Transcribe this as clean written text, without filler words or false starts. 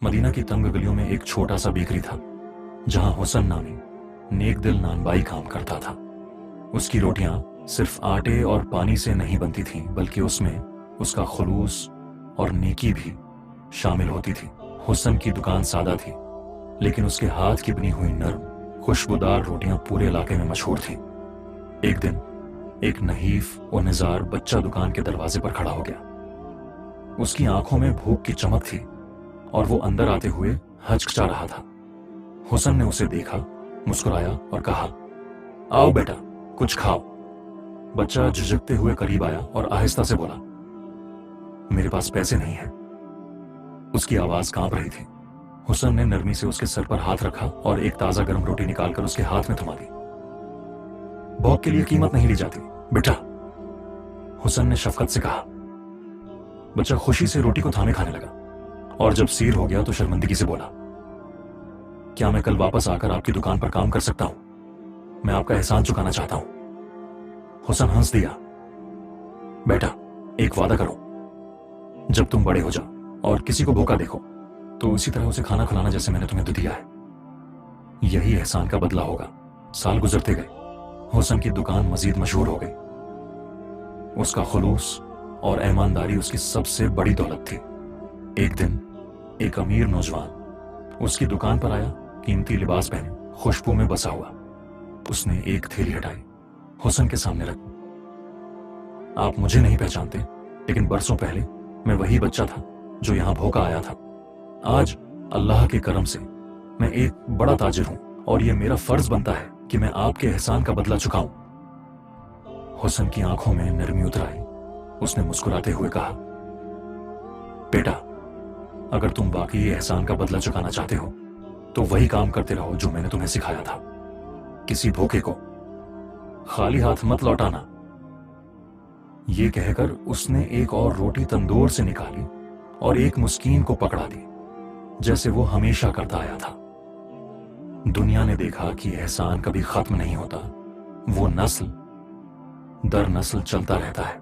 Medina की तंग गलियों में एक छोटा सा बेकरी था जहां हुसन नामी नेक दिल नानबाई काम करता था। उसकी रोटियां सिर्फ आटे और पानी से नहीं बनती थीं, बल्कि उसमें उसका खुलूस और नेकी भी शामिल होती थी। हुसन की दुकान सादा थी, लेकिन उसके हाथ की बनी हुई नरम खुशबूदार रोटियां पूरे इलाके में मशहूर थीं। एक दिन एक नहीफ और निजार बच्चा दुकान के दरवाजे पर खड़ा हो गया। उसकी आंखों में भूख की चमक थी और वो अंदर आते हुए हचकचा रहा था। हुसन ने उसे देखा, मुस्कुराया और कहा, आओ बेटा, कुछ खाओ। बच्चा झिझकते हुए करीब आया और आहिस्ता से बोला, मेरे पास पैसे नहीं हैं। उसकी आवाज कांप रही थी। हुसन ने नरमी से उसके सर पर हाथ रखा और एक ताजा गर्म रोटी निकालकर उसके हाथ में थमा दी। भौक के लिए कीमत नहीं ली जाती बेटा, हुसन ने शफकत से कहा। बच्चा खुशी से रोटी को थामे खाने लगा और जब सीर हो गया तो शर्मिंदगी से बोला, क्या मैं कल वापस आकर आपकी दुकान पर काम कर सकता हूं? मैं आपका एहसान चुकाना चाहता हूं। हुसन हंस दिया। बेटा, एक वादा करो, जब तुम बड़े हो जाओ और किसी को भूखा देखो तो उसी तरह उसे खाना खिलाना जैसे मैंने तुम्हें दिया है। यही एहसान का बदला होगा। साल गुजरते गए, हुसन की दुकान मजीद मशहूर हो गई। उसका खुलूस और ईमानदारी उसकी सबसे बड़ी दौलत थी। एक दिन एक अमीर नौजवान उसकी दुकान पर आया, कीमती लिबास पहने, खुशबू में बसा हुआ। उसने एक थैली हटाई, हुसन के सामने रखी। आप मुझे नहीं पहचानते, लेकिन बरसों पहले मैं वही बच्चा था जो यहां भूखा आया था। आज अल्लाह के करम से मैं एक बड़ा ताजिर हूं और यह मेरा फर्ज बनता है कि मैं आपके एहसान का बदला चुकाऊं। हुसन की आंखों में नरमी उतर आई। उसने मुस्कुराते हुए कहा, बेटा, अगर तुम वाकई एहसान का बदला चुकाना चाहते हो तो वही काम करते रहो जो मैंने तुम्हें सिखाया था। किसी भूखे को खाली हाथ मत लौटाना। ये कहकर उसने एक और रोटी तंदूर से निकाली और एक मुस्कीन को पकड़ा दी, जैसे वो हमेशा करता आया था। दुनिया ने देखा कि एहसान कभी खत्म नहीं होता, वो नस्ल दर नस्ल चलता रहता है।